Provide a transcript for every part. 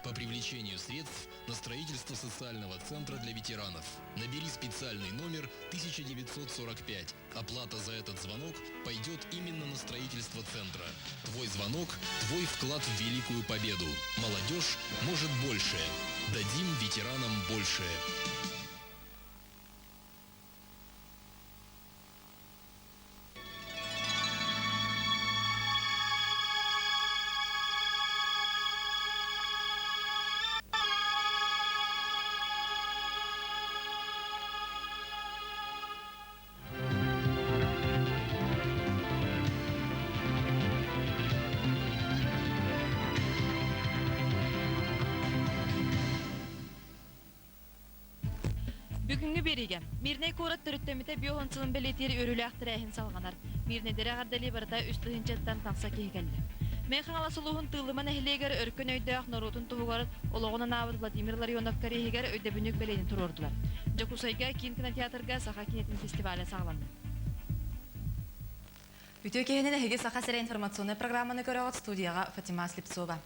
по привлечению средств на строительство социального центра для ветеранов. Набери специальный номер 1945. Оплата за этот звонок пойдет именно на строительство центра. Твой звонок – твой вклад в великую победу. Молодежь может большее. Дадим ветеранам большее. Бүгүнгү бериге Мирней корат төрөттөмүтө биохонсылын белетери өрүлөктөр эхин салганар. Мирнедере гардали барда үстүнчеттен такса кегелди. Мен хаңаласылуун тылыман эхлегер өркөн өйдөк норутун тугугар ологонун абыт Владимир Ларионов карегер өйдөбүнүк белени турордулар. Жакусайга кинотеатрга саха кинетин фестивале сагланды. Бүтө кehinin эһиге саха сире информационный программаны көрөгөт студияга Фатима Слепцова.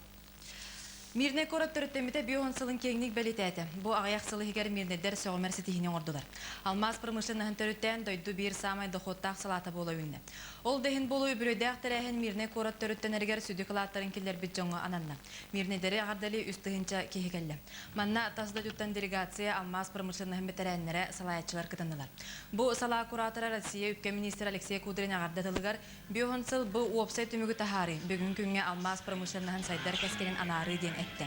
Мирней корат төрөттөмүтө биохонсылын кеңник белетети. Бу агаяк сылы хигер мирнедер сөгөмөр ситихинен ордулар. Алмаз промышленныхын төрөттөн дойду бир самай доходтак салата боло үнне. Ол дехин болу үбүрөдөк терехин Мирней корат төрөттөнергер сүдүклаттарын киллер бит жоңго ананна. Мирнедери агардали үстүгүнчө кехигелле. Манна тасда жуттан делегация Алмаз промышленныхын ветераннере салаятчылар кытындылар. Бу сала куратору Россия үпкө министр Алексей Кудрин агардатылыгар биохонсыл бу уопсай түмүгү тахары бүгүн күнгө Алмаз промышленныхын сайдар кескенин анары ден этти.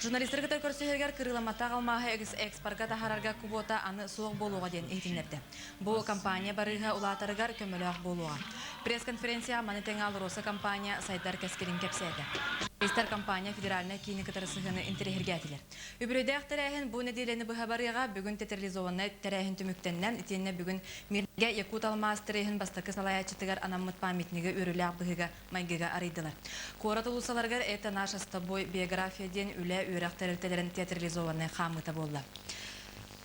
Журналисттер кытар көрсөтөгөр кырыламата калмаһы экспорга тахарарга кубота аны суок болууга ден этинерди. Бу компания барыга улатарыгар көмөлөк болууга. Пресс-конференция Манетеңал Роса компания сайдар кескенин кепседи. Истер компания федеральная киникатары сыгыны интерегергетилер. Үбүрөдөк терехин бу неделени быхабарыга бүгүн тетерлизованный терехин түмүктеннен итенне бүгүн Мирге Якут Алмаз терехин бастакы салаячытыгар анаммыт памятниги өрүлөк быгыга майгыга арыйдылар. Корат улусаларгар это наша с тобой биография ден үле үрәк терелтелерин тетерлизованный хамыта болду.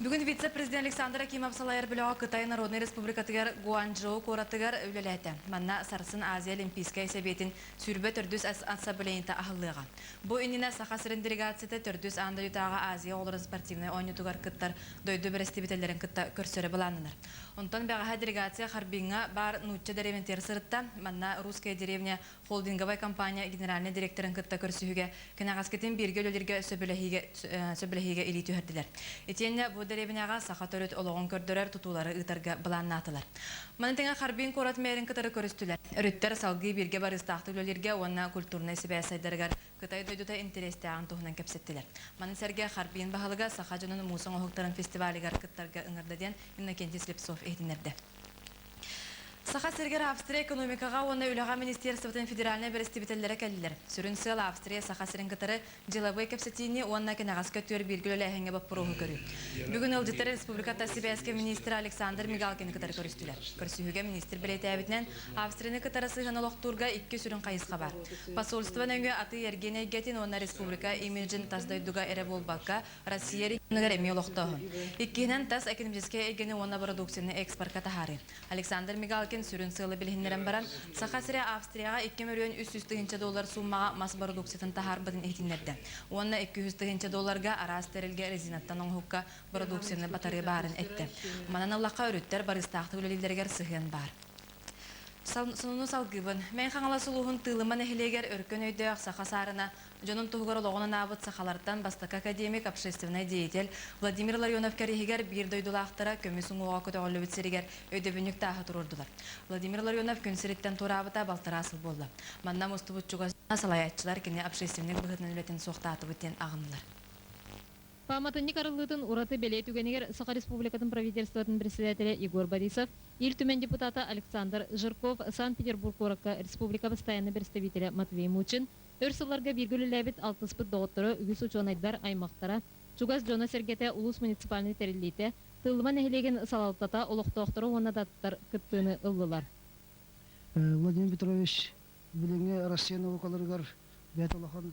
Бүгін вице-президент Александр Акимов салайыр біліға Қытай Народный Республикатығар Гуанчжоу коратығар өлеләті. Манна Сарсын Азия Олимпийская сәбетін сүрбе түрдіс ансамблейінті ахылыға. Бұ үніне сақа сірін делегацияты түрдіс анда ютаға Азия оларын спортивный ойнытығар қыттар дойды бір әстебетелерін қытта көрсөрі бұланыныр. Онтан бәғаға делегация Харбинға бар нұтчы дәревентер сырытта, манна русская деревня холдинговай компания генеральный директорын қытта көрсүйіге кінағаскетін берге өлелерге сөбіліхеге илей түйірділер. Етенне бұ деревняга саха төрөт ологон көрдөрөр тутулары ытарга быланнатылар. Манытыңа Харбин корат мэрин кытары көрүстүлөр. Өрүттөр салгы бирге барыстақты өлелерге онна культурный себясайдаргар Кытай дойдута интерестяган тухунан кепсеттилер. Маны серге Харбин бахалыга саха жонун мусон охуктарын фестивалигар кыттарга ыңырдаден Иннокентий Слепцов этинерде. Саха сергер Австрия экономикага оны үлага министерствотын федеральный берестибителлere келдилер. Сүрүн сыл Австрия саха сирин кытары деловой кепсетини онна кенагас көтөр биргөлө эхенге бап порогу көрү. Бүгүн Ылдытар республиката себяске министр Александр Мигалкин кытары көрүстүлөр. Көрсүүгө министр билетебитинен Австрияны кытары сыгын олоктурга 2 сүрүн кайыска бар. Посольство нөңгө аты Ергений Гетин онна республика имиджин таздойдуга эре болбакка Россия регионугар эми олоктогун. Иккинен тас экономический эгени онна продукцияны экспортка тахары. Александр Мигалкин сүрүн сылы билһиннерен баран саха сире Австрияга 2 миллион $300 суммага мас продукциятын тахар бытын этинерде. Онна $200 арас терилге резинаттан оңхукка продукцияны батары барын этти. Манан Аллахка өрүттер барыстаакты үлелилергер сыгын бар. Суну салгыбын. Мен хаңаласылуһун тылыман эхилегер өркөн өйдөк саха сарына жонун тугугар ологонун абыт сахалардан бастак академик общественный деятель Владимир Ларионов карегер бир дойдулаактара көмүсүн уга көтөгөлү битсеригер өйдөбүнүк тахы турурдулар. Владимир Ларионов күнсириттен турабыта балтарасыл болду. Манна мустубутчуга салаятчылар кини общественный быгытын үлетин соктаты битен агындылар. Паматынник арылытын ураты белей түгенегер Саха Республикатын правительствотын председателя Егор Борисов, ил түмен депутата Александр Жирков, Санкт-Петербург Оракка Республика постоянный представителя Матвей Мучин, өрсыларга биргүлі ләбит 60 доғыттыры үгіс учонайдар аймақтара, Чугас Джона Сергете улус муниципальный терилите, тылыман эхилеген салалтата олықтоқтыры онадаттар кыттыны ыллылар. Владимир Петрович, біліңе Россияны оқаларығар, бәт олақан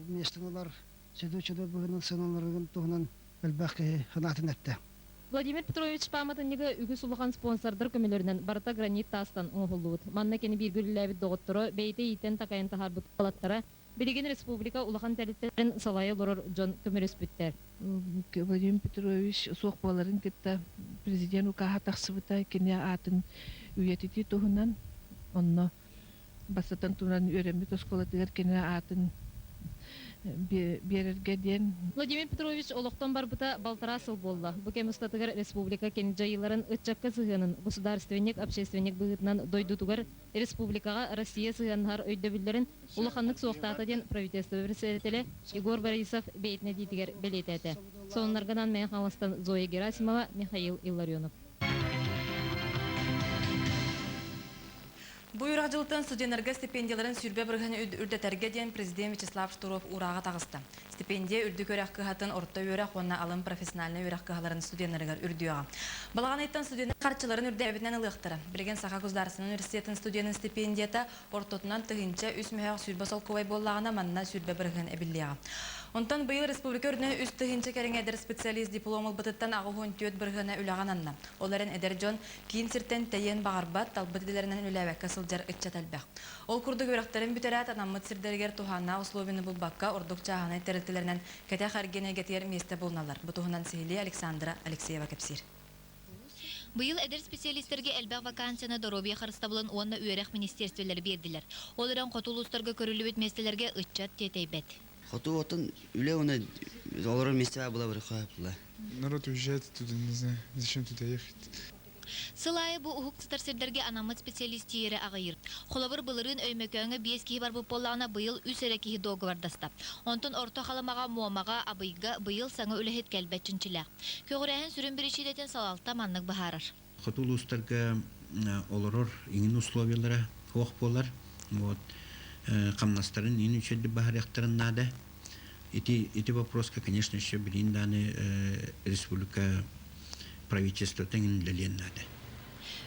местіңалар, Седучеде бүгінен сыналарығын тұғынан әлбәқі ханатын әтті. Владимир Петрович паматыннығы үгіс улахан спонсордар көмелерінен барта гранит тастан оңғылуыд. Манна кені биргүлі ләбит доғыттыры бейті итен тақайын тахар бұт қалаттара Билигин республика улахан тәлеттерин салайы лорор Джон көмөрөспүттер. Владимир Петрович суох боларын кытта президент укаха тахсыбыта кене атын үйетити тухунан онно басатан тунан өремит осколатыгар кене атын берерге ден. Владимир Петрович олоқтон барбыта балтара сыл болла. Бу кемустатыгар республика кен жайыларын ытчакка сыгынын государственник, общественник быгытынан дойдутугар республикага Россия сыгыннар өйдөбүллерин улаханнык суоқтаата ден правительство председателе Егор Борисов бейтне дитигер белетете. Соннарганан мен халастан Зоя Герасимова, Михаил Илларионов. Буйрак жылтын студентлерге стипендияларын сүрбе бирген үрдәтәргә дигән президент Вячеслав Штуров урага тагысты. Стипендия үрдү көрәк кыһатын орта өрәк онна алым профессиональный өрәк кыһаларын студентларга үрдүгә. Балаган айттан студент карчыларын үрдәбеннән ылыктыра. Билген Саха Государственный университетын студентын стипендията ортотунан тыгынча үс мәһәк сүрбе солковай боллагына манна сүрбе бирген эбиллега. Онтан быйыл республика үрдүнә үс тыгынча кәрәңәдер специалист дипломы бытыттан агыгын төт биргене үләгананна. Оларын Эдерҗон кийин сиртен тәйен багарбат талбыдыларынан үләбәккә сылҗар итчәтәлбәк. Ол курды гөрәктәрен битерәт анаммыт сирдәргәр тухана условияны булбакка ордук чаганы терәтеләреннән кәтә хәргенә гәтер месте булналар. Бу туһунан Сихили Александра Алексеева кепсир. Быйыл эдер специалисттерге элбәк вакансияны доробия харыстабылын онна үйрәк министерствеләре бердиләр. Олардан котулустарга көрүлүп этместеләргә ытчат тетейбет. Хоту отын үле оны олар месте была в Рахапла. Народ уезжает туда, не знаю, зачем туда ехать. Сылайы бу ухук старсердерге анамыт специалистиере агайыр. Холабыр былырын өймөкөңө 5 кихи бар боллагына быйыл үс эрекихи договор дастап. Онтон орто халамага муамага абыйга быйыл саңа үлехет келбетчинчилек. Көгөрәһен сүрүн биричилетен салалта маннык бахарар. Хотулустарга олорор иңин условиялары хох болар. Вот камнастарын ин үчөдү бахаряктарын нада. Эти вопросы, конечно, еще блин даны республика правительство теңинлелен нада.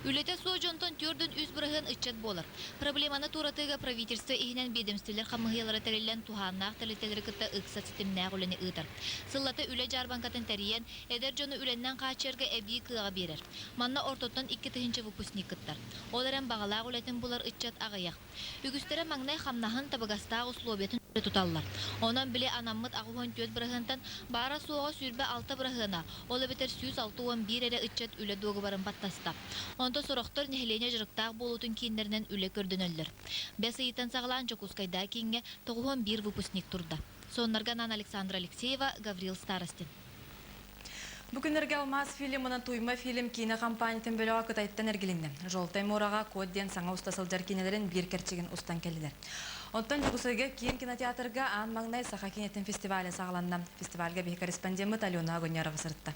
Үлете сожонтон түрдүн үз бырыгын ытчат болар. Проблеманы туратыга правительство ихинен бедемстелер хамыгыялары терелен туханнак телетелери кытта ыксат системнак үлени ытар. Сыллата үле жарбанкатын териен эдер жону үленнен качерге эби кыга берер. Манна ортоттон 2 тыгынчы выпускник кыттар. Оларен багалак үлетин булар ытчат агыяк. Үгүстере маңнай хамнаһын табыгаста условиятын туталлар. Онан биле анаммыт агыгын төт бырыгынтан бара суога сүрбе 6 бырыгына. Ола бетер 161 эре ытчат үле договорын баттаста. Онто сорохтор нехлене жырыктак болутун кийиннеринен үле көрдөнөллөр. Бес ыйытан сагалан Жокускайда кийинге 91 выпускник турда. Соннарга Нан Александра Алексеева, Гаврил Старостин. Бүгүнөргө Алмаз фильмынан туйма фильм кино компаниятын бөлөгө кытайттан эргилинде. Жолтай Мурага кодден саңа устасылжар кинелерин бир керчеген устан келдилер. Онтон Жугусайга кийин кинотеатрга Ан Магнай Саха кинетин фестивале сагаланна. Фестивалга бир корреспондент Алена Агонярова сыртта.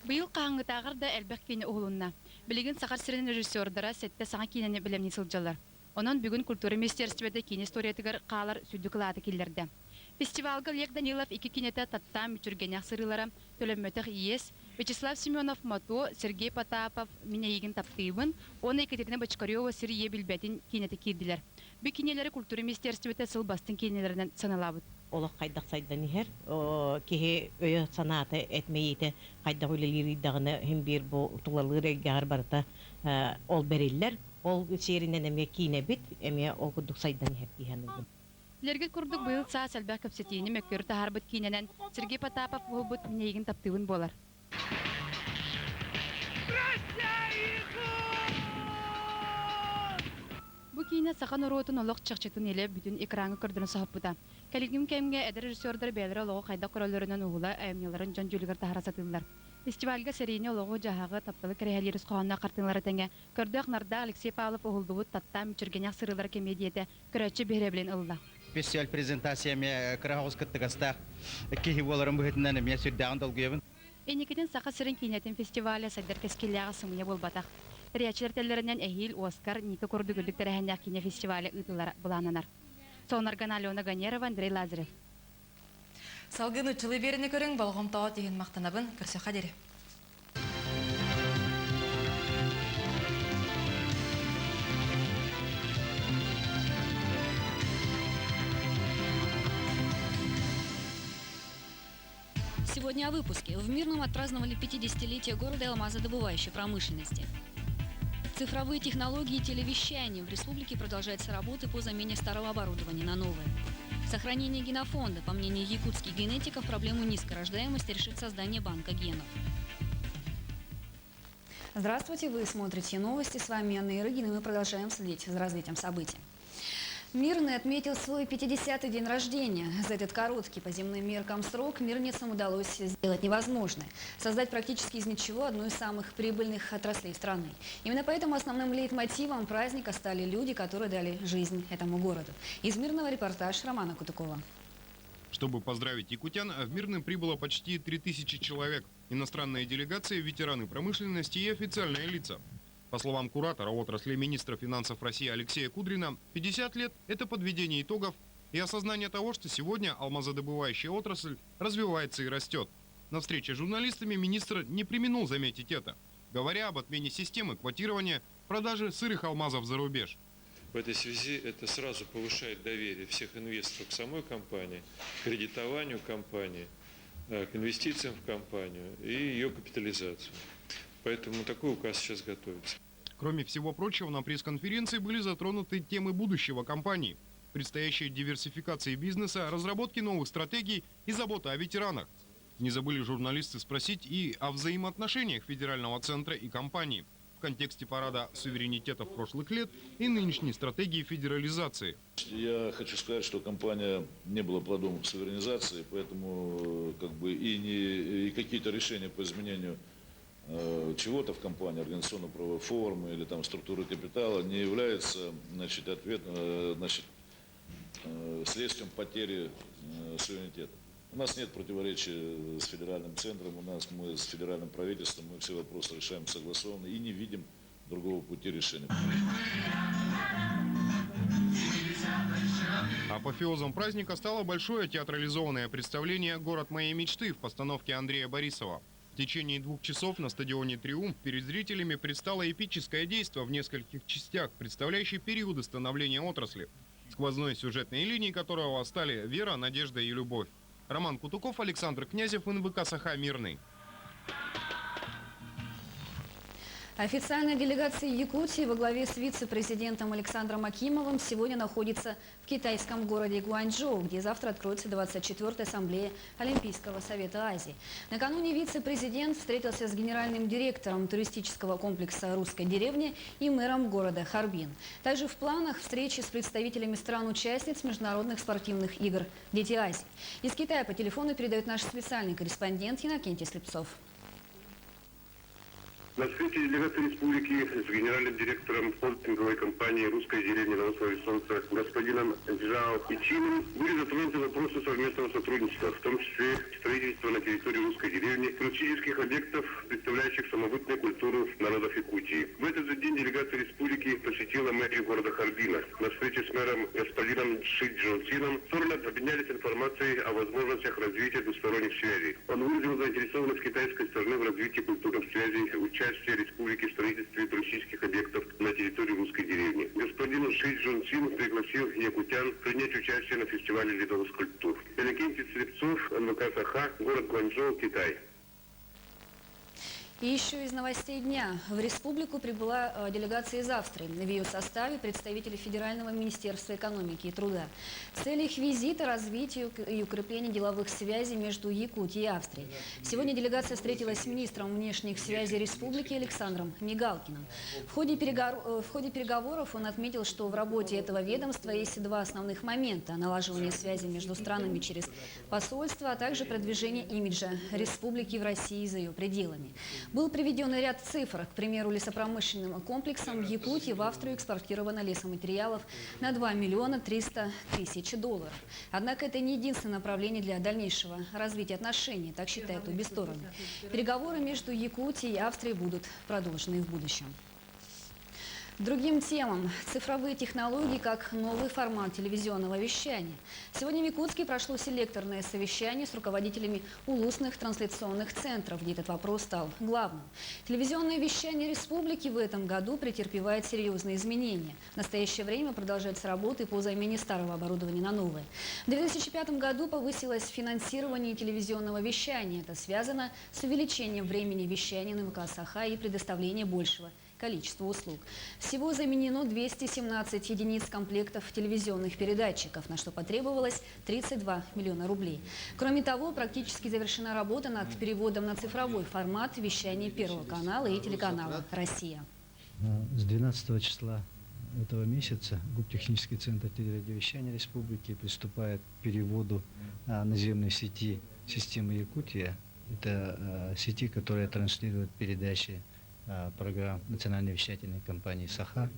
Быйыл каңгытагыр да элбек кине угулунна. Билеген сахар сирен режиссердара сетте саңа кинени билемни сылжалар. Онон бүгүн культура министерствода кине историятыгар каалар сүдү кылааты киллерде. Фестивалга Лек Данилов 2 кинете таттам мүчүргенек сырылара төлөмөтөх иес Вячеслав Семенов Мото, Сергей Потапов минейген таптыйбын, оны Екатерина Бочкарева сирие билбетин кинети кирдилер. Бу кинелери культура министерствода сыл бастын кинелеринен саналабыт. Олох кайдак сайдан ихер, кихи өйө санаты этмейите кайдак үйлелери дагына хем бир бу тулалыры гар барта ол бериллер. Ол серинен эме кине бит, эме ол кудук сайдан ихер киханылды. Лерге курдук быйыл саа сэлбэх көпсетиини мөккөрү тахарбыт киненен Сергей Потапов болбут минейген таптыыбын болар. Бу кине сахан ороотун олох чакчытын эле бүтүн экраны көрдүнө сахаппыта. Калигим кемге эдер режиссердер белер олого кайда короллорунан угула эмнелерин жон жүлүгөр тахарасатылар. Фестивальга серийне олого жахагы тапталы керехелери скоонна картынлары теңе көрдөк нарда Алексей Павлов огулдубут таттам мүчүргенек сырылар комедиете көрөчү бере билен ылла. Фестиваль презентацияме Карахоскаттыгастах кихи боларын быһытынан эме сүрдәгән долгыебын. Эникеден саха сырын кинетин фестиваля сайдар кескелляга сымыя болбатак. Риячилер теллеринен Эхил, Оскар, Ника Кордугүлдүк терәһәннәк кине фестиваля ытылар булананар. Сонарган Алена Ганерова, Андрей Лазарев. Салгын учылы берини көрүң болгом тоо деген мактанабын көрсө кадери. Сегодня о выпуске. В Мирном отпраздновали 50-летие города алмазодобывающей промышленности. Цифровые технологии телевещания. В республике продолжаются работы по замене старого оборудования на новое. Сохранение генофонда. По мнению якутских генетиков, проблему низкой рождаемости решит создание банка генов. Здравствуйте, вы смотрите новости. С вами Анна Ирыгина, и мы продолжаем следить за развитием событий. Мирный отметил свой 50-й день рождения. За этот короткий по земным меркам срок мирницам удалось сделать невозможное – создать практически из ничего одну из самых прибыльных отраслей страны. Именно поэтому основным лейтмотивом праздника стали люди, которые дали жизнь этому городу. Из Мирного репортаж Романа Кутукова. Чтобы поздравить якутян, в Мирный прибыло почти 3000 человек. Иностранные делегации, ветераны промышленности и официальные лица. По словам куратора отрасли министра финансов России Алексея Кудрина, 50 лет – это подведение итогов и осознание того, что сегодня алмазодобывающая отрасль развивается и растет. На встрече с журналистами министр не преминул заметить это, говоря об отмене системы квотирования продажи сырых алмазов за рубеж. В этой связи это сразу повышает доверие всех инвесторов к самой компании, к кредитованию компании, к инвестициям в компанию и ее капитализацию. Поэтому такой указ сейчас готовится. Кроме всего прочего, на пресс-конференции были затронуты темы будущего компании, предстоящей диверсификации бизнеса, разработки новых стратегий и забота о ветеранах. Не забыли журналисты спросить и о взаимоотношениях федерального центра и компании в контексте парада суверенитетов прошлых лет и нынешней стратегии федерализации. Я хочу сказать, что компания не была плодом суверенизации, поэтому и какие-то решения по изменению чего-то в компании, организационно-правовой формы или там структуры капитала не является следствием потери суверенитета. У нас нет противоречия с федеральным центром, мы с федеральным правительством, мы все вопросы решаем согласованно и не видим другого пути решения. Апофеозом праздника стало большое театрализованное представление «Город моей мечты» в постановке Андрея Борисова. В течение 2 часов на стадионе «Триумф» перед зрителями предстало эпическое действо в нескольких частях, представляющее периоды становления отрасли, сквозной сюжетной линией которого стали вера, надежда и любовь. Роман Кутуков, Александр Князев, НВК «Саха», Мирный. Официальная делегация Якутии во главе с вице-президентом Александром Акимовым сегодня находится в китайском городе Гуанчжоу, где завтра откроется 24-я ассамблея Олимпийского совета Азии. Накануне вице-президент встретился с генеральным директором туристического комплекса «Русской деревни» и мэром города Харбин. Также в планах встречи с представителями стран-участниц международных спортивных игр «Дети Азии». Из Китая по телефону передает наш специальный корреспондент Иннокентий Слепцов. На встрече делегации республики с генеральным директором холдинговой компании «Русская деревня» на острове Солнца господином Джао Пичином были затронуты вопросы совместного сотрудничества, в том числе строительство на территории «Русской деревни» туристических объектов, представляющих самобытную культуру народов Якутии. В этот же день делегация республики посетила мэрию города Харбина. На встрече с мэром господином Ши Джонсином стороны обменялись информацией о возможностях развития двусторонних связей. Он выразил заинтересованность китайской стороны в развитии культурных связей, участия республики в строительстве туристических объектов на территории «Русской деревни». Господин Ши Джонсин пригласил якутян принять участие на фестивале ледовых скульптур. Иннокентий Слепцов, НВК «Саха», город Гуанчжоу, Китай. И еще из новостей дня. В республику прибыла делегация из Австрии. В ее составе представители Федерального министерства экономики и труда. Цель их визита – развитие и укрепление деловых связей между Якутией и Австрией. Сегодня делегация встретилась с министром внешних связей республики Александром Мигалкиным. В ходе переговоров он отметил, что в работе этого ведомства есть 2 основных момента – налаживание связей между странами через посольство, а также продвижение имиджа республики в России и за ее пределами. Был приведен ряд цифр. К примеру, лесопромышленным комплексом в Якутии в Австрию экспортировано лесоматериалов на 2 миллиона 300 тысяч долларов. Однако это не единственное направление для дальнейшего развития отношений, так считают обе стороны. Переговоры между Якутией и Австрией будут продолжены в будущем. Другим темам. Цифровые технологии как новый формат телевизионного вещания. Сегодня в Якутске прошло селекторное совещание с руководителями улусных трансляционных центров, где этот вопрос стал главным. Телевизионное вещание республики в этом году претерпевает серьезные изменения. В настоящее время продолжаются работы по замене старого оборудования на новое. В 2005 году повысилось финансирование телевизионного вещания. Это связано с увеличением времени вещания на НВК «Саха» и предоставлением большего количество услуг. Всего заменено 217 единиц комплектов телевизионных передатчиков, на что потребовалось 32 миллиона рублей. Кроме того, практически завершена работа над переводом на цифровой формат вещания Первого канала и телеканала «Россия». С 12 числа этого месяца ГУП «Технический центр телерадиовещания Республики» приступает к переводу наземной сети системы Якутия. Это сети, которые транслируют передачи программ национальной вещательной компании «Саха»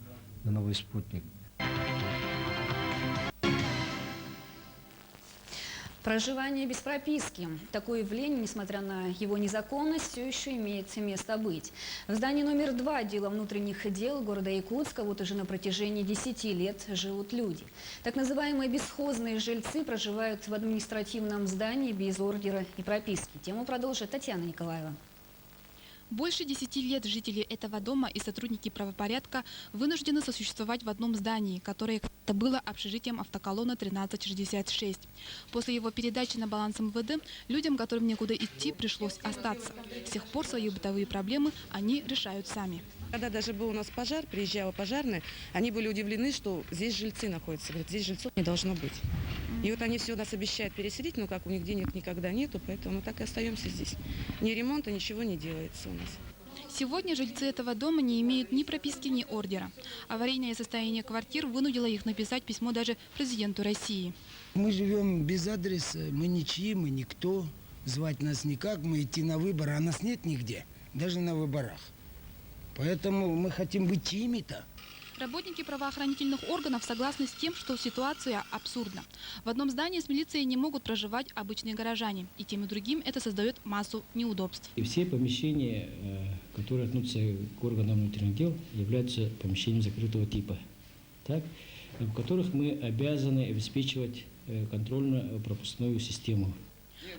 на новый спутник. Проживание без прописки. Такое явление, несмотря на его незаконность, все еще имеет место быть. В здании номер 2 отдела внутренних дел города Якутска вот уже на протяжении 10 лет живут люди. Так называемые бесхозные жильцы проживают в административном здании без ордера и прописки. Тему продолжит Татьяна Николаева. Больше 10 лет жители этого дома и сотрудники правопорядка вынуждены сосуществовать в одном здании, которое когда-то было общежитием автоколонны 1366. После его передачи на баланс МВД людям, которым некуда идти, пришлось остаться. С тех пор свои бытовые проблемы они решают сами. Когда даже был у нас пожар, приезжала пожарная, они были удивлены, что здесь жильцы находятся. Говорят, здесь жильцов не должно быть. И вот они все нас обещают переселить, но как у них денег никогда нету, поэтому мы так и остаемся здесь. Ни ремонта, ничего не делается у нас. Сегодня жильцы этого дома не имеют ни прописки, ни ордера. Аварийное состояние квартир вынудило их написать письмо даже президенту России. Мы живем без адреса, мы ничьи, мы никто. Звать нас никак, мы идти на выборы, а нас нет нигде, даже на выборах. Поэтому мы хотим быть чьими-то. Работники правоохранительных органов согласны с тем, что ситуация абсурдна. В одном здании с милицией не могут проживать обычные горожане. И тем и другим это создает массу неудобств. И все помещения, которые относятся к органам внутренних дел, являются помещениями закрытого типа, так, в которых мы обязаны обеспечивать контрольно-пропускную систему.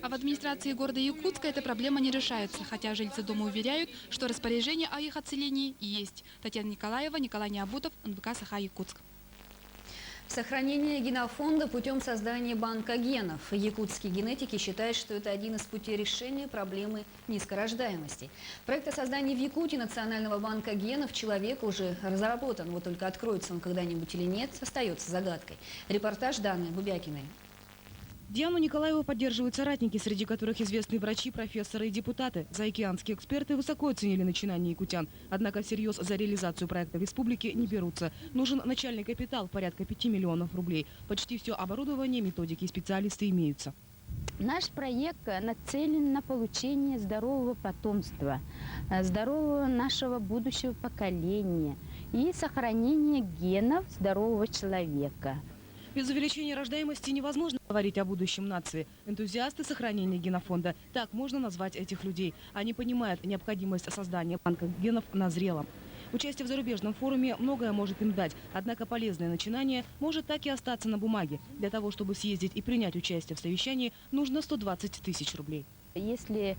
А в администрации города Якутска эта проблема не решается, хотя жильцы дома уверяют, что распоряжение о их отселении есть. Татьяна Николаева, Николай Необутов, НВК «Саха», Якутск. Сохранение генофонда путем создания банка генов. Якутские генетики считают, что это один из путей решения проблемы низкорождаемости. Проект о создании в Якутии Национального банка генов человека уже разработан. Вот только откроется он когда-нибудь или нет, остается загадкой. Репортаж Даны Бубякиной. Диану Николаеву поддерживают соратники, среди которых известные врачи, профессоры и депутаты. Заокеанские эксперты высоко оценили начинание якутян. Однако всерьез за реализацию проекта в республике не берутся. Нужен начальный капитал порядка 5 миллионов рублей. Почти все оборудование, методики и специалисты имеются. Наш проект нацелен на получение здорового потомства, здорового нашего будущего поколения и сохранение генов здорового человека. Без увеличения рождаемости невозможно говорить о будущем нации. Энтузиасты сохранения генофонда, так можно назвать этих людей. Они понимают необходимость создания банка генов назрела. Участие в зарубежном форуме многое может им дать, однако полезное начинание может так и остаться на бумаге. Для того, чтобы съездить и принять участие в совещании, нужно 120 тысяч рублей. Если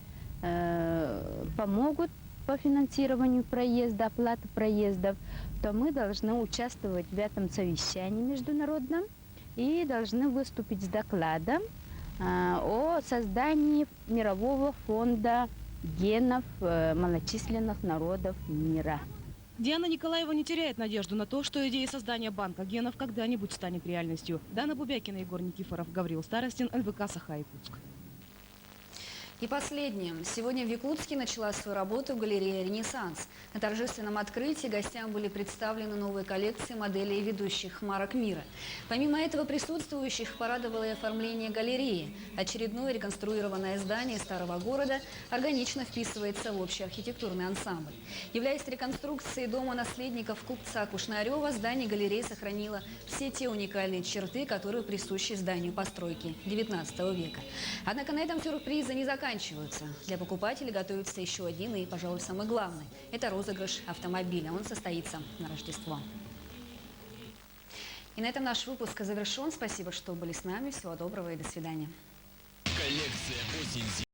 помогут по финансированию проезда, оплаты проездов, то мы должны участвовать в этом совещании международном и должны выступить с докладом о создании мирового фонда генов малочисленных народов мира. Диана Николаева не теряет надежду на то, что идея создания банка генов когда-нибудь станет реальностью. Дана Бубякина, Егор Никифоров, Гавриил Старостин, НВК «Саха», Якутск. И последнее. Сегодня в Якутске начала свою работу галерея «Ренессанс». На торжественном открытии гостям были представлены новые коллекции моделей ведущих марок мира. Помимо этого присутствующих порадовало и оформление галереи. Очередное реконструированное здание старого города органично вписывается в общий архитектурный ансамбль. Являясь реконструкцией дома наследников купца Кушнарева, здание галереи сохранило все те уникальные черты, которые присущи зданию постройки XIX века. Однако на этом сюрпризы не заканчиваются. Для покупателей готовится еще один и, пожалуй, самый главный. Это розыгрыш автомобиля. Он состоится на Рождество. И на этом наш выпуск завершен. Спасибо, что были с нами. Всего доброго и до свидания. Коллекция осень.